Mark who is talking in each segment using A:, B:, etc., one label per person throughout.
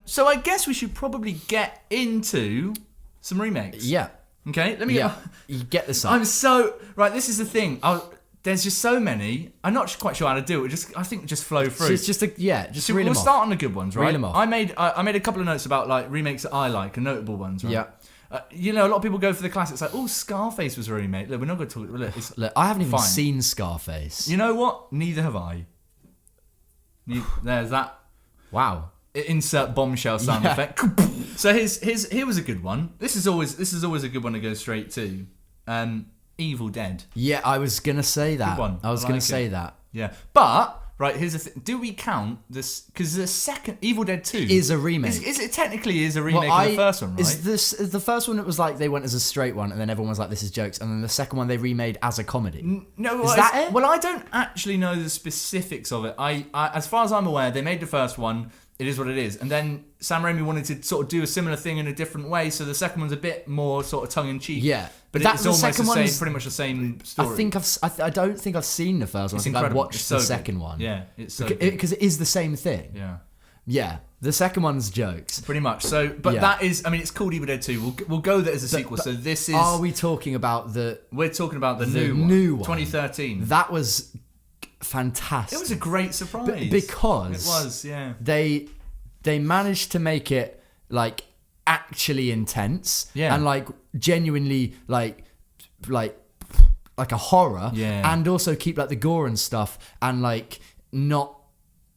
A: So I guess we should probably get into some remakes.
B: Yeah.
A: Okay, let me
B: You get this up.
A: I'm so... Right, this is the thing. There's just so many. I'm not quite sure how to do it. I think just flow through.
B: So it's just
A: so
B: reel
A: we'll
B: them off.
A: start on the good ones, right?
B: Reel them off.
A: I made a couple of notes about like remakes that I like and notable ones, right?
B: Yeah.
A: A lot of people go for the classics like, oh, Scarface was a remake. Look, we're not going to talk...
B: Look, I haven't even
A: fine.
B: seen Scarface.
A: You know what? Neither have I. There's that.
B: Wow.
A: Insert bombshell sound effect. So here was a good one. This is always a good one to go straight to. Evil Dead.
B: Yeah, I was gonna say that.
A: Good one.
B: I was gonna say that.
A: Yeah, but right, here's the thing. Do we count this? Because the second Evil Dead 2
B: is a remake.
A: Is it technically is a remake of the first one, right?
B: Is the first one? It was like they went as a straight one, and then everyone was like, "This is jokes," and then the second one they remade as a comedy.
A: No,
B: is that it?
A: Well, I don't actually know the specifics of it. I as far as I'm aware, they made the first one. It is what it is. And then Sam Raimi wanted to sort of do a similar thing in a different way, so the second one's a bit more sort of tongue-in-cheek.
B: Yeah.
A: But it's almost the same, pretty much the same story.
B: I don't think I've seen the first one. I think I've watched the second one.
A: Yeah, it's so
B: because it is the same thing.
A: Yeah.
B: Yeah. The second one's jokes.
A: Pretty much. So, but that is, I mean, it's called Evil Dead 2. We'll go there as a sequel. So this is...
B: Are we talking about the...
A: We're talking about the
B: new one.
A: 2013.
B: That was fantastic.
A: It was a great surprise.
B: Because...
A: It was, yeah.
B: They managed to make it like actually intense and like genuinely like a horror and also keep like the gore and stuff and like not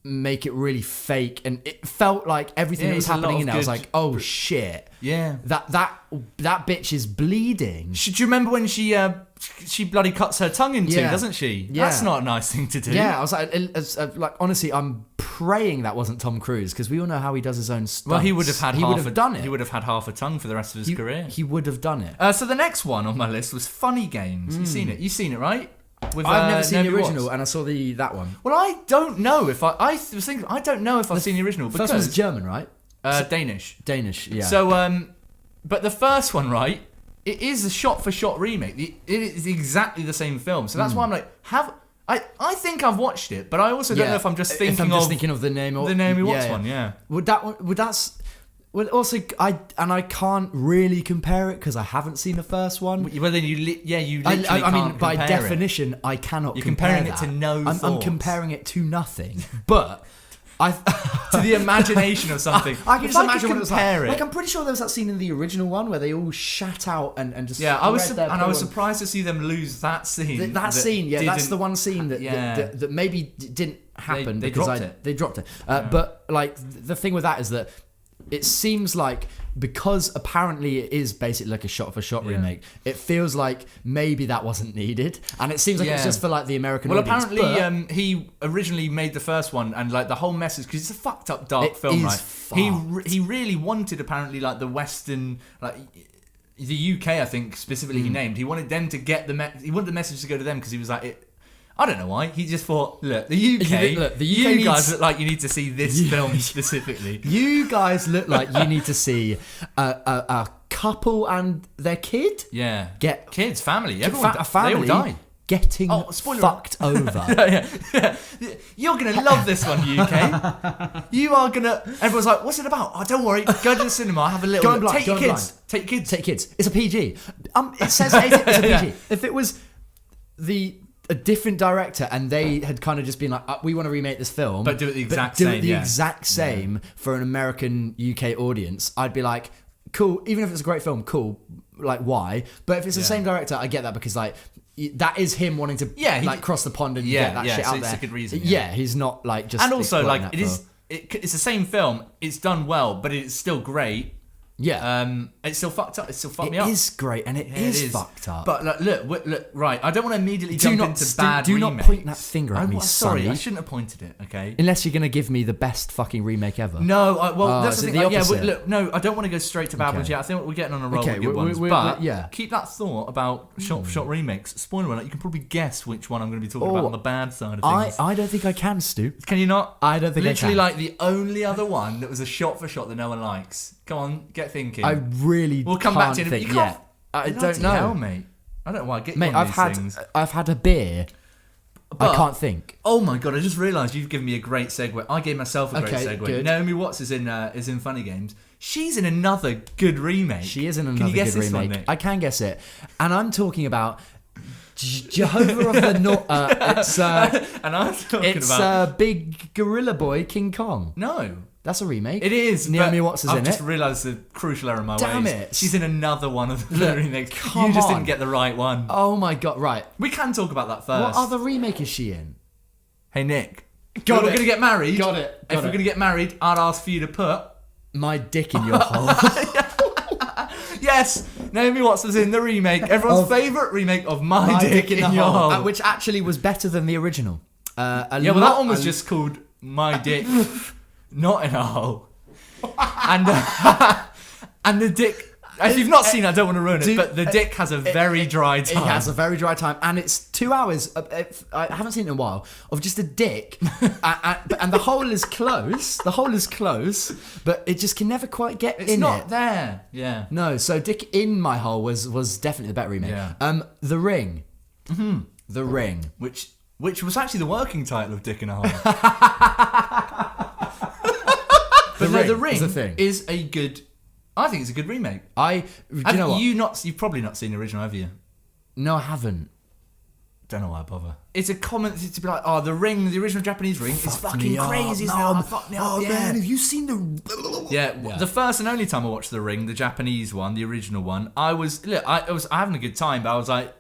B: make it really fake, and it felt like everything that was happening in there. I was like, oh shit, that bitch is bleeding.
A: Do you remember when she bloody cuts her tongue in two, doesn't she?
B: Yeah.
A: That's not a nice thing to do.
B: Yeah, I was like, honestly, I'm praying that wasn't Tom Cruise, because we all know how he does his own stunts.
A: Well, he would have had
B: done it.
A: He would have had half a tongue for the rest of his career.
B: He would have done it.
A: So the next one on my list was Funny Games. You've seen it, right? With,
B: I've never seen
A: Naomi
B: the original,
A: Watts.
B: and I saw that one.
A: Well, I don't know if I was thinking. I don't know if I've seen the original.
B: First one's German, right?
A: Danish.
B: Danish, yeah.
A: So, but the first one, right? It is a shot-for-shot remake. It is exactly the same film. So that's why I'm like, I think I've watched it, but I also don't know if I'm just thinking
B: of the
A: Naomi Watts one. Yeah.
B: Well, also, I can't really compare it because I haven't seen the first one.
A: Well, then you literally can't.
B: I mean, by
A: compare
B: definition,
A: it.
B: I cannot.
A: You're
B: compare
A: comparing it to no
B: I'm
A: thoughts.
B: comparing it to nothing. But
A: to the imagination of something.
B: I can just imagine what it was
A: like.
B: Like, I'm pretty sure there was that scene in the original one where they all shat out and just
A: I was surprised to see them lose that scene.
B: That's the one scene that maybe didn't happen because they dropped it. But like the thing with that is that it seems like, because apparently it is basically like a shot-for-shot remake, it feels like maybe that wasn't needed, and it seems like it's just for like the American audience.
A: Well, apparently he originally made the first one, and like the whole message, because it's a fucked up dark film, right? He really wanted, apparently, like the Western, like the UK, I think specifically he named. He wanted them to get he wanted the message to go to them, because he was like I don't know why. He just thought, look, the UK you guys look like you need to see this film specifically.
B: You guys look like you need to see a couple and their kid.
A: Yeah.
B: Kids,
A: family.
B: Everyone, family. They all die. Getting fucked over.
A: You're going to love this one, UK. You are going to... Everyone's like, what's it about? Oh, don't worry. Go to the cinema. Have a little look. Take your kids. Take kids.
B: It's a PG. It says it's a PG. If it was a different director and they had kind of just been like, we want to remake this film,
A: but do it the exact same
B: for an American UK audience, I'd be like, cool. Even if it's a great film, cool. Like, why? But if it's the same director, I get that, because like that is him wanting to like cross the pond and get that shit out there.
A: It's a good reason.
B: Yeah, he's not like just.
A: And also, like, it's the same film. It's done well, but it's still great.
B: Yeah.
A: It's still fucked up. It still fucked me up.
B: It is great, and it is fucked up.
A: But look, right. I don't want to immediately jump into bad
B: Do
A: remakes.
B: not point that finger at me,
A: sorry,
B: Sonny.
A: I shouldn't have pointed it, okay?
B: Unless you're going to give me the best fucking remake ever.
A: No, that's the thing.
B: opposite?
A: Look, no, I don't want to go straight to bad ones yet. I think we're getting on a roll with good ones. But keep that thought about shot remakes. Spoiler alert, you can probably guess which one I'm going to be talking about on the bad side of things.
B: I don't think I can, Stu.
A: Can you not?
B: I don't think I can.
A: Literally, like, the only other one that was a shot for shot that no one likes. Come on, get thinking.
B: We'll
A: come back to it.
B: You can't. I don't know,
A: hell, mate. I don't know why I get you on these things.
B: I've had a beer. I can't think.
A: Oh my god! I just realised you've given me a great segue. I gave myself a great segue.
B: Good.
A: Naomi Watts is in Funny Games. She's in another good remake.
B: She is in another
A: Can you guess
B: good
A: this
B: remake.
A: one, Nick?
B: I can guess it, and I'm talking about Jehovah of the North. It's
A: and I'm talking about
B: Big Gorilla Boy King Kong.
A: No.
B: That's a remake.
A: It is.
B: Naomi Watts is in it.
A: I've just realised the crucial error in my ways.
B: Damn it.
A: She's in another one of the remakes.
B: Come
A: You just
B: on.
A: didn't get the right one.
B: Oh my god! Right.
A: We can talk about that first.
B: What other remake is she in?
A: Hey Nick.
B: Got
A: we're
B: it.
A: going to get married.
B: Got it.
A: If we're going to get married, I'd ask for you to put...
B: My dick in your hole.
A: Yes, Naomi Watts was in the remake. Everyone's favourite remake of My Dick in Your Hole.
B: Which actually was better than the original.
A: Well, that one was just called My Dick Not in a Hole. And the dick... If you've not seen it, I don't want to ruin it, but the dick has a very dry time.
B: It has a very dry time, and it's 2 hours. I haven't seen it in a while of just a dick, and the hole is close. The hole is close, but it just can never quite get in.
A: It's not there. Yeah.
B: No. So Dick in My Hole was definitely the better remake.
A: Yeah.
B: The Ring. Mm-hmm. The Ring,
A: which was actually the working title of Dick in a Hole. But The Ring is a good. I think it's a good remake. You've probably not seen the original, have you?
B: No, I haven't.
A: Don't know why I bother. It's a comment to be like, The Ring, the original Japanese Ring, is fucking crazy.
B: Man, have you seen the?
A: Yeah, the first and only time I watched The Ring, the Japanese one, the original one, I was having a good time, but I was like,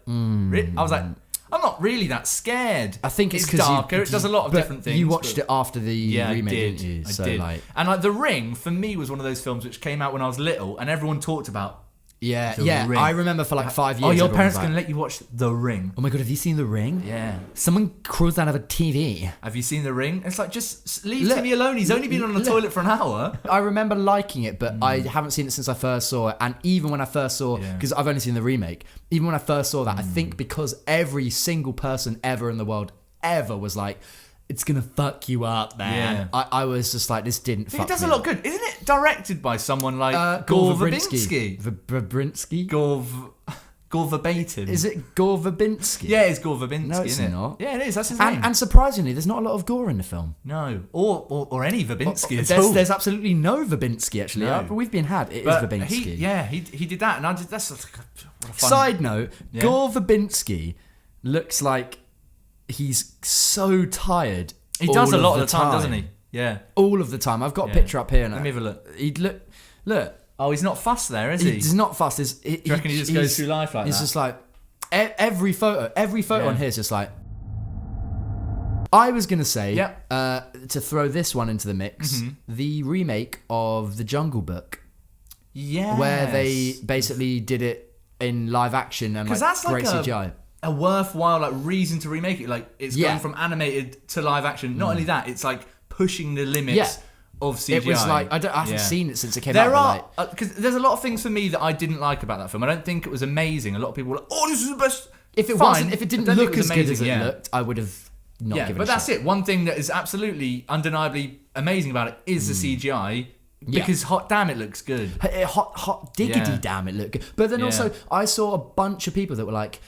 A: I'm not really that scared.
B: I think it's
A: darker. It does a lot of different things.
B: You watched it after the remake, didn't you?
A: I did. And The Ring, for me, was one of those films which came out when I was little, and everyone talked about.
B: The Ring. I remember for like 5 years.
A: Oh, your parents going to let you watch The Ring?
B: Oh my god, have you seen The Ring?
A: Yeah.
B: Someone crawls out of a TV.
A: Have you seen The Ring? It's like, just leave Timmy alone. He's only been on the toilet for an hour.
B: I remember liking it, but I haven't seen it since I first saw it. And even when I first saw, because I've only seen the remake, even when I first saw that, I think because every single person ever in the world ever was like, it's gonna fuck you up, man. Yeah. I was just like, this didn't fuck me.
A: It does a lot good. Isn't it directed by someone like Gore Verbinski? Gore Verbatim.
B: Is it Gore Verbinski?
A: Yeah, it's Gore Verbinski,
B: no, it's not.
A: Yeah, it is. That's his name.
B: And surprisingly, there's not a lot of gore in the film.
A: No. Or any Verbinski at all.
B: There's absolutely no Verbinski, actually. No. We've been had. It is Verbinski.
A: He did that, and that's what a fun...
B: Side note, Gore Verbinski looks like he's so tired.
A: He does a lot of the time, doesn't he? Yeah.
B: All of the time. I've got a picture up here.
A: Let me have a look.
B: He'd look.
A: Oh, he's not fussed there, is he?
B: He's not fussed.
A: Do you reckon he just goes through life like that?
B: He's just like, every photo on here is just like... I was going to say, to throw this one into the mix, the remake of The Jungle Book.
A: Yeah.
B: Where they basically did it in live action and
A: that's
B: great CGI.
A: A worthwhile reason to remake it. Like, it's going from animated to live action. Not only that, it's like pushing the limits of CGI.
B: It was like, I haven't seen it since it came out.
A: Because there's a lot of things for me that I didn't like about that film. I don't think it was amazing. A lot of people were like, "Oh, this is the best."
B: If it didn't look as good as it looked, I would have not given it a shot.
A: But that's it. One thing that is absolutely undeniably amazing about it is the CGI. Because hot damn, it looks good.
B: Hot diggity damn, it looked good. But then also, I saw a bunch of people that were like,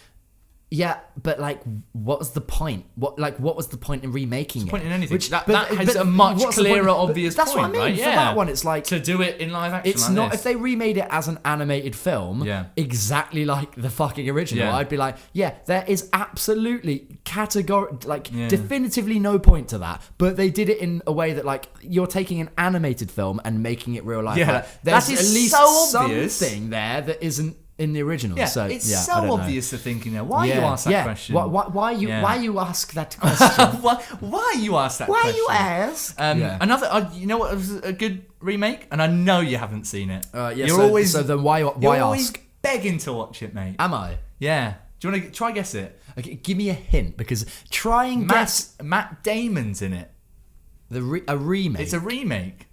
B: yeah, but like, what was the point? What was the point in remaking it?
A: Point in anything. That has a much clearer, obvious point.
B: That's what I mean.
A: Right?
B: For that one, it's like
A: to do it in live action.
B: It's not if they remade it as an animated film, exactly like the fucking original. I'd be like, there is absolutely definitively no point to that. But they did it in a way that like you're taking an animated film and making it real life.
A: Yeah,
B: like, there's at least something there that isn't in the original.
A: Yeah,
B: so
A: it's so obvious to thinking now. Why you ask that question?
B: Why you ask that question?
A: why you ask that question?
B: Why you ask?
A: Another, you know what was a good remake? And I know you haven't seen it.
B: So then why
A: always
B: ask?
A: Begging to watch it, mate.
B: Am I?
A: Yeah. Do you want to try guess it?
B: Okay, give me a hint, because try and guess.
A: Matt Damon's in it.
B: A remake.
A: It's a remake.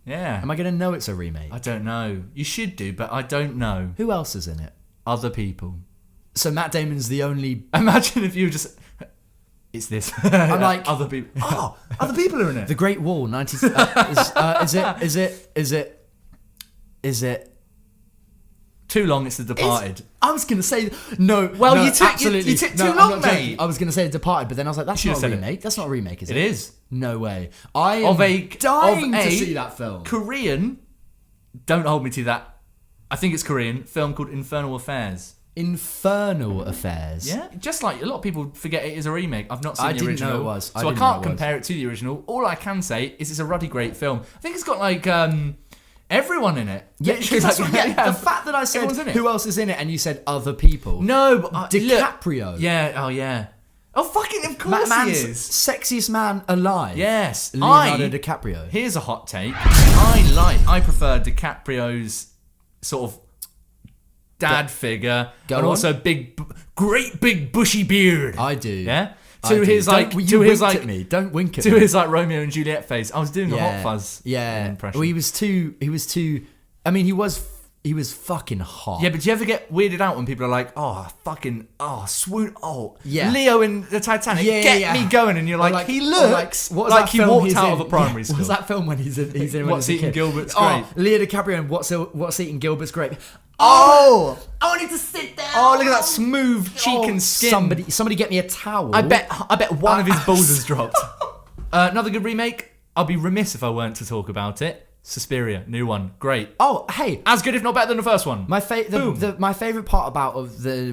A: Yeah.
B: Am I going to know it's a remake?
A: I don't know. You should do, but I don't know.
B: Who else is in it?
A: Other people.
B: So Matt Damon's the only...
A: Imagine if you just... It's this.
B: I'm like...
A: Other people. Oh, other people are in it.
B: The Great Wall, 90s... Is it...
A: Too long. It's The Departed.
B: I was gonna say no.
A: Well,
B: no,
A: you took
B: absolutely.
A: you took too long, mate.
B: I was gonna say The Departed, but then I was like, that's not a remake. That's not a remake, is it?
A: It is.
B: No way. I am dying to see that film.
A: Korean. Don't hold me to that. I think it's Korean. Film called Infernal Affairs.
B: Infernal Affairs.
A: Yeah, just like a lot of people forget it is a remake. I've not seen the original.
B: I didn't know it was.
A: So I can't compare it to the original. All I can say is it's a ruddy great film. I think it's got like everyone in it.
B: Yeah, the fact that I said who else is in it and you said other people.
A: No, but
B: DiCaprio.
A: Yeah, oh yeah. Oh fucking of course he is.
B: Sexiest man alive.
A: Yes.
B: Leonardo DiCaprio.
A: Here's a hot take. I prefer DiCaprio's sort of dad figure, and also great big bushy beard.
B: I do.
A: Yeah.
B: Don't wink at me.
A: His like Romeo and Juliet face. I was doing a Hot Fuzz impression.
B: Well, he was too. I mean, he was fucking hot.
A: Yeah, but do you ever get weirded out when people are like, swoon, Leo in the Titanic, me going, and you're like he looks like he walked out of a primary school.
B: What's that film when he's in
A: What's Eating Gilbert's Grape?
B: Leo DiCaprio and What's Eating Gilbert's Grape.
A: I wanted to sit down. Oh, look at that smooth cheek and skin.
B: Somebody get me a towel.
A: I bet one of his balls has dropped. Another good remake. I'll be remiss if I weren't to talk about it. Suspiria, new one, great.
B: Oh, hey,
A: as good if not better than the first one.
B: My favorite part about the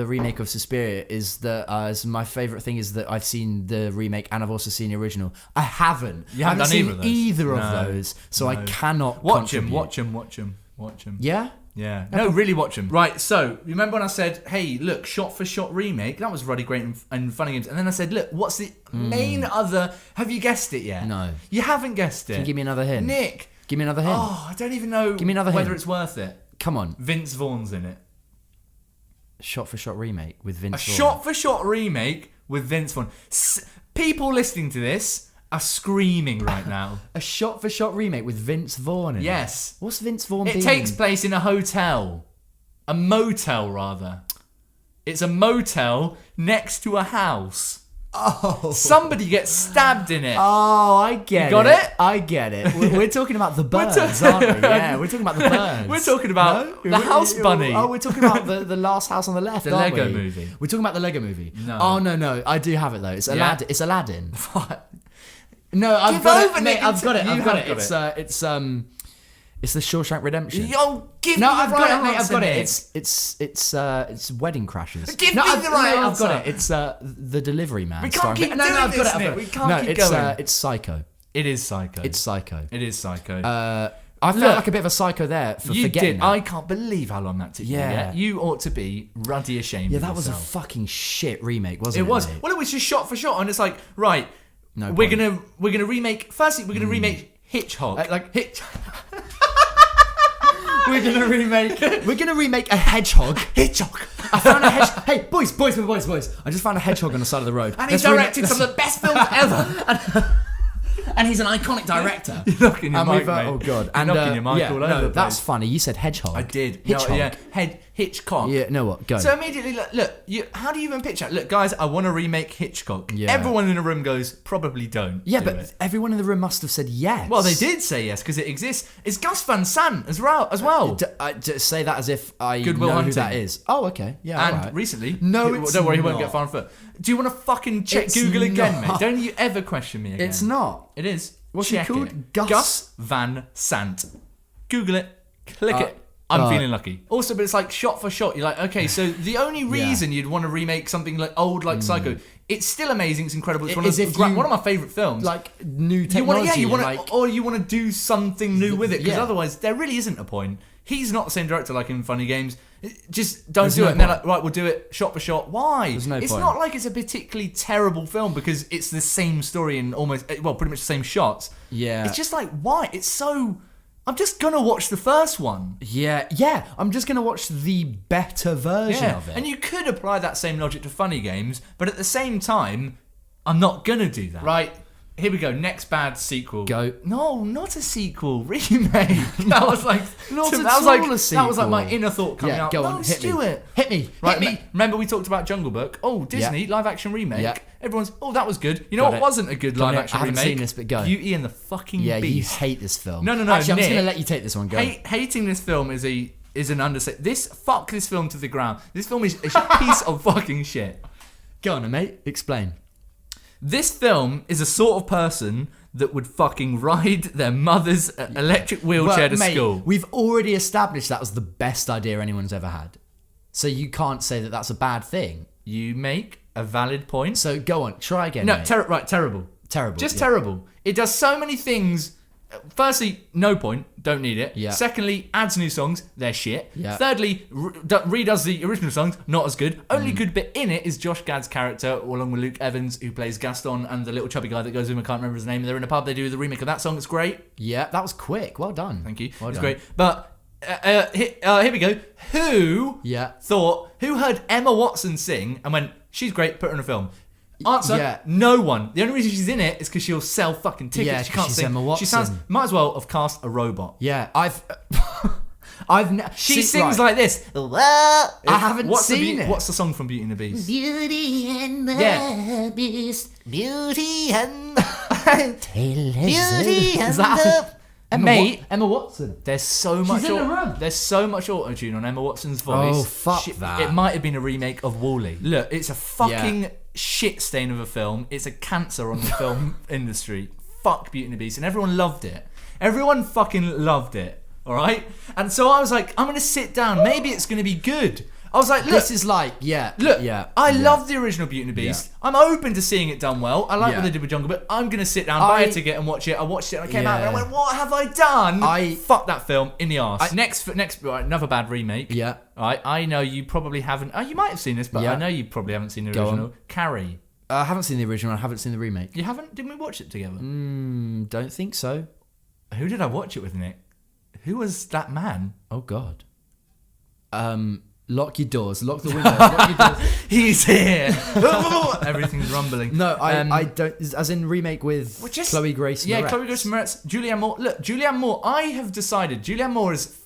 B: remake of Suspiria is that my favorite thing is that I've seen the remake and I've also seen the original. I haven't.
A: You haven't done
B: seen either of those, so I cannot
A: watch him.
B: Yeah.
A: Yeah. No, really watch them. Right, so, you remember when I said, hey, look, shot-for-shot remake? That was ruddy great and funny games. And then I said, look, what's the main other... Have you guessed it yet?
B: No.
A: You haven't guessed it.
B: Can you give me another hint?
A: Nick.
B: Give me another hint.
A: Oh, I don't even know
B: give me another
A: whether
B: hint.
A: It's worth it.
B: Come on.
A: Vince Vaughn's in it.
B: Shot-for-shot remake with Vince Vaughn.
A: Shot-for-shot remake with Vince Vaughn. People listening to this... are screaming right now.
B: A shot-for-shot remake with Vince Vaughn in
A: Yes.
B: What's Vince Vaughn
A: It takes place in a hotel. A motel, rather. It's a motel next to a house.
B: Oh.
A: Somebody gets stabbed in it.
B: Oh, I get it.
A: Got it?
B: I get it. We're talking about the birds, aren't we? Yeah, we're talking about the birds.
A: We're talking about the house bunny.
B: Oh, we're talking about the last house on the left,
A: the Lego movie.
B: We're talking about the Lego movie.
A: No.
B: Oh, no. I do have it, though. It's Aladdin. It's Aladdin. No, I've got it, mate. I've got it. It's the Shawshank Redemption.
A: Yo, give me
B: I've
A: the
B: got
A: right
B: it, mate. I've got
A: answer,
B: it. It's Wedding Crashers.
A: Give me the right answer.
B: I've got it. It's The Delivery Man.
A: We can't keep doing this, Nick. We can't keep going.
B: It's Psycho.
A: It is Psycho.
B: It's Psycho.
A: It is Psycho.
B: I felt like a bit of a psycho there for forgetting that.
A: I can't believe how long that took you. Yeah. You ought to be ruddy ashamed of yourself.
B: Yeah, that was a fucking shit remake, wasn't it?
A: It was. Well, it was just shot for shot, and it's like, right, we're gonna remake. Firstly, we're gonna remake Hitchcock.
B: We're gonna remake a hedgehog.
A: Hitchcock.
B: I found a hedgehog. Hey, boys. I just found a hedgehog on the side of the road.
A: And he directed some of the best films ever.
B: And he's an iconic director.
A: You're knocking your mic, mate.
B: Oh god.
A: You're knocking your mic all over the place.
B: That's funny. You said hedgehog.
A: I did.
B: Hitchcock.
A: No, yeah. Hitchcock.
B: Yeah, know what? Go.
A: So immediately, look, how do you even picture it? Look, guys, I want to remake Hitchcock.
B: Yeah.
A: Everyone in the room goes, probably don't.
B: Yeah, but everyone in the room must have said yes.
A: Well, they did say yes because it exists. It's Gus Van Sant as well.
B: Just say that as if I
A: Good Will
B: know
A: Hunting.
B: who that is. Oh, okay. Yeah,
A: and
B: right.
A: recently,
B: no, it's
A: don't worry,
B: not.
A: he won't get far on foot. Do you want to fucking check Google again, mate? Don't you ever question me again.
B: It's not.
A: It is.
B: What's he called?
A: It. Gus Van Sant. Google it. Click it. I'm feeling lucky. Also, but it's like shot for shot. You're like, okay, so the only reason you'd want to remake something like old, like Psycho, it's still amazing. It's incredible. It's one of my favourite films.
B: Like new technology.
A: You want to do something new with it because otherwise there really isn't a point. He's not the same director like in Funny Games. Just don't do it. And they're like, right, we'll do it shot for shot. Why?
B: There's no point.
A: It's not like it's a particularly terrible film because it's the same story in pretty much the same shots.
B: Yeah.
A: It's just like, why? It's so... I'm just going to watch the first one.
B: Yeah. I'm just going to watch the better version of it.
A: And you could apply that same logic to Funny Games, but at the same time, I'm not going to do that. Right. Here we go. Next bad sequel.
B: Go.
A: No, not a sequel. Remake. That was like
B: a sequel.
A: That was like my inner thought coming out.
B: Go on.
A: Hit me.
B: Hit me.
A: Right. Remember we talked about Jungle Book? Oh, Disney live action remake. Everyone's, oh, that was good. You know what wasn't a good live action remake? I haven't seen this, but go. Beauty and the fucking Beast.
B: Yeah, you hate this film.
A: No.
B: Actually,
A: Nick,
B: I'm just going to let you take this one. Go.
A: Hating this film is an understatement. Fuck this film to the ground. This film is a piece of fucking shit.
B: Go on, mate. Explain.
A: This film is a sort of person that would fucking ride their mother's electric wheelchair to school.
B: We've already established that was the best idea anyone's ever had. So you can't say that that's a bad thing.
A: You make a valid point.
B: So go on, try again.
A: No, terrible.
B: Terrible.
A: Just terrible. It does so many things. Firstly, no point. Don't need it.
B: Yeah.
A: Secondly, adds new songs. They're shit.
B: Yeah.
A: Thirdly, redoes the original songs. Not as good. Only good bit in it is Josh Gad's character, along with Luke Evans, who plays Gaston, and the little chubby guy that goes with him. I can't remember his name. They're in a pub. They do the remake of that song. It's great.
B: Yeah, that was quick. Well done.
A: Thank you.
B: Well
A: it's
B: done.
A: great. But here we go. Who heard Emma Watson sing and went, she's great, put her in a film? Answer, no one. The only reason she's in it is because she'll sell fucking tickets.
B: Yeah,
A: she can't
B: she's
A: sing.
B: Emma Watson.
A: She sounds, might as well have cast a robot.
B: Yeah,
A: She sings like this.
B: I haven't seen it.
A: What's the song from Beauty and the Beast?
C: Beauty and the Beast. Beauty and the Beauty and the...
B: Emma Watson.
A: There's so much. There's so much auto-tune on Emma Watson's voice.
B: Oh fuck that!
A: It might have been a remake of WALL-E. Look, it's a fucking shit stain of a film. It's a cancer on the film industry. Fuck Beauty and the Beast, and everyone loved it. Everyone fucking loved it. All right, and so I was like, I'm gonna sit down. Maybe it's gonna be good. I was like, look,
B: this is like,
A: I love the original Beauty and the Beast. Yeah. I'm open to seeing it done well. I like what they did with Jungle, but I'm going to sit down, buy a ticket and watch it. I watched it and I came out and I went, what have I done? Fuck that film in the arse. Next, right, another bad remake.
B: Yeah.
A: All right, I know you probably haven't. You might have seen this, but I know you probably haven't seen the original. Carrie.
B: I haven't seen the original. I haven't seen the remake.
A: You haven't? Didn't we watch it together?
B: Don't think so.
A: Who did I watch it with, Nick? Who was that man?
B: Oh, God. Lock your doors. Lock the windows. Lock your doors.
A: He's here. Everything's rumbling.
B: No, I don't. As in remake with Chloe Grace Moretz.
A: Yeah, Chloe Grace Moretz. Julianne Moore. Look, Julianne Moore. I have decided Julianne Moore is.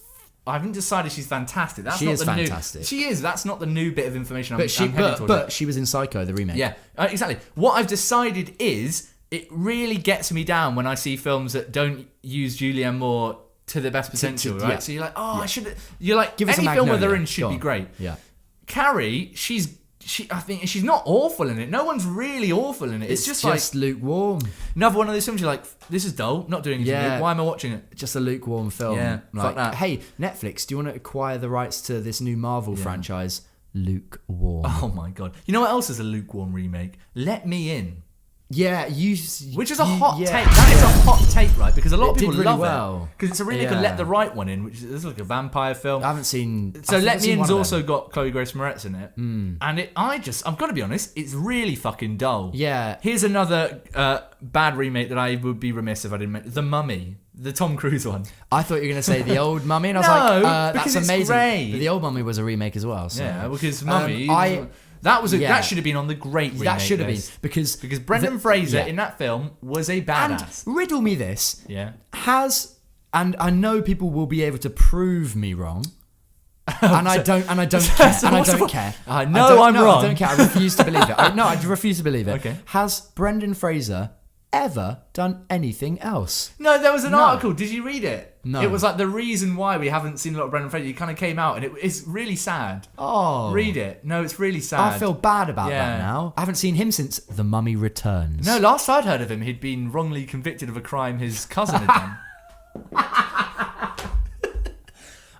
A: I haven't decided she's fantastic.
B: She is fantastic.
A: She is. That's not the new bit of information.
B: But she was in Psycho, the remake.
A: Yeah, exactly. What I've decided is it really gets me down when I see films that don't use Julianne Moore to the best potential, right? Yeah. So you're like, I should. You're like, give any film with her in should be great.
B: Yeah.
A: Carrie, I think she's not awful in it. No one's really awful in it. It's just like
B: lukewarm.
A: Another one of those films you're like, this is dull, not doing anything good. Why am I watching it?
B: Just a lukewarm film.
A: Yeah,
B: like,
A: fuck that.
B: Hey, Netflix, do you want to acquire the rights to this new Marvel franchise? Lukewarm.
A: Oh my God. You know what else is a lukewarm remake? Let Me In.
B: Yeah,
A: which is a hot take. That is a hot take, right? Because a lot of people love it. Because it's a remake of Let the Right One In, which is like a vampire film.
B: I haven't seen.
A: So Let Me In's also got Chloe Grace Moretz in it, and I've got to be honest, it's really fucking dull.
B: Yeah.
A: Here's another bad remake that I would be remiss if I didn't mention: The Mummy, the Tom Cruise one.
B: I thought you were going to say The Old Mummy, and I was like, that's amazing. Great. But The Old Mummy was a remake as well. So.
A: Yeah, because Mummy. That should have been on the great remake.
B: That should have been because
A: Brendan Fraser in that film was a badass.
B: And riddle me this.
A: Yeah.
B: And I know people will be able to prove me wrong. And I don't care. I'm
A: wrong.
B: I don't care. I refuse to believe it. I refuse to believe it.
A: Okay.
B: Has Brendan Fraser ever done anything else?
A: No, there was an article. Did you read it?
B: No.
A: It was like the reason why we haven't seen a lot of Brendan Fraser. He kind of came out and it's really sad.
B: Oh.
A: Read it. No, it's really sad.
B: I feel bad about that now. I haven't seen him since The Mummy Returns.
A: No, last I'd heard of him, he'd been wrongly convicted of a crime his cousin had done.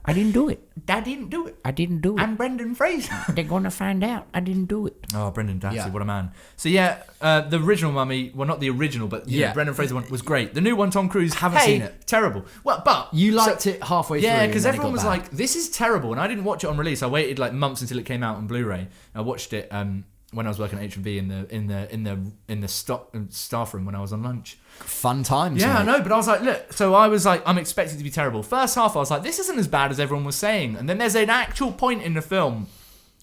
C: I didn't do it.
A: I didn't do it.
C: I didn't do it.
A: I'm Brendan Fraser.
C: They're going to find out I didn't do it.
A: Oh, Brendan Dassey, what a man. So the original Mummy, well, not the original, but Brendan Fraser one was great. The new one, Tom Cruise, haven't seen it. Terrible. Well, but
B: you liked it halfway through.
A: Yeah, because everyone was like, this is terrible. And I didn't watch it on release. I waited like months until it came out on Blu-ray. I watched it when I was working at H&B in the staff room when I was on lunch.
B: Fun times.
A: Yeah, I know, but I was like, look. So I was like, I'm expecting it to be terrible. First half, I was like, this isn't as bad as everyone was saying. And then there's an actual point in the film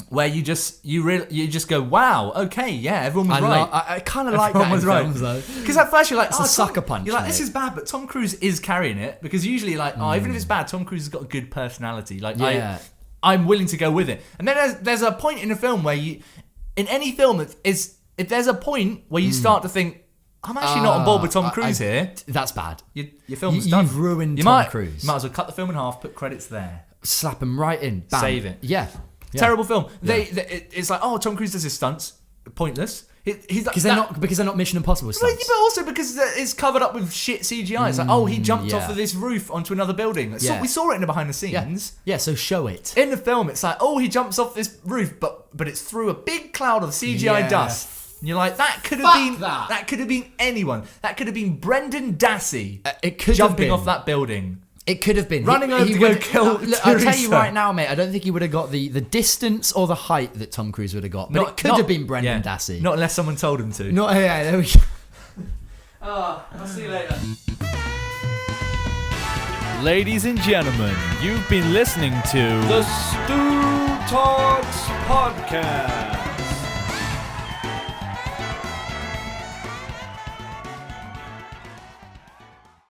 A: where you just go, wow, okay, yeah, everyone was right.
B: I kind of like that in films, though.
A: Because at first you're like,
B: it's a sucker punch.
A: You're like, this is bad, but Tom Cruise is carrying it. Because usually, like, even if it's bad, Tom Cruise has got a good personality. Like, I'm willing to go with it. And then there's a point in the film where in any film that is if there's a point where you start to think, I'm actually not on board with Tom Cruise here.
B: That's bad.
A: Your film's done.
B: You've ruined Tom Cruise.
A: You might as well cut the film in half, put credits there.
B: Slap him right in. Bam.
A: Save it.
B: Yeah.
A: Terrible film. It's like, Tom Cruise does his stunts. Pointless.
B: Because they're not Mission Impossible stunts.
A: But also because it's covered up with shit CGI. It's like, he jumped off of this roof onto another building. So we saw it in the behind the scenes.
B: Yeah, so show it.
A: In the film, it's like, he jumps off this roof, but it's through a big cloud of CGI dust. And you're like, that could have been anyone. That could have been Brendan Dassey.
B: It could
A: jumping
B: have been.
A: off that building.
B: It could have been.
A: Running over to go kill
B: I'll tell you right now, mate, I don't think he would have got the distance or the height that Tom Cruise would have got. But it could have been Brendan Dassey.
A: Not unless someone told him to.
B: There we go.
A: I'll see you later.
D: Ladies and gentlemen, you've been listening to
E: the StuTalks podcast.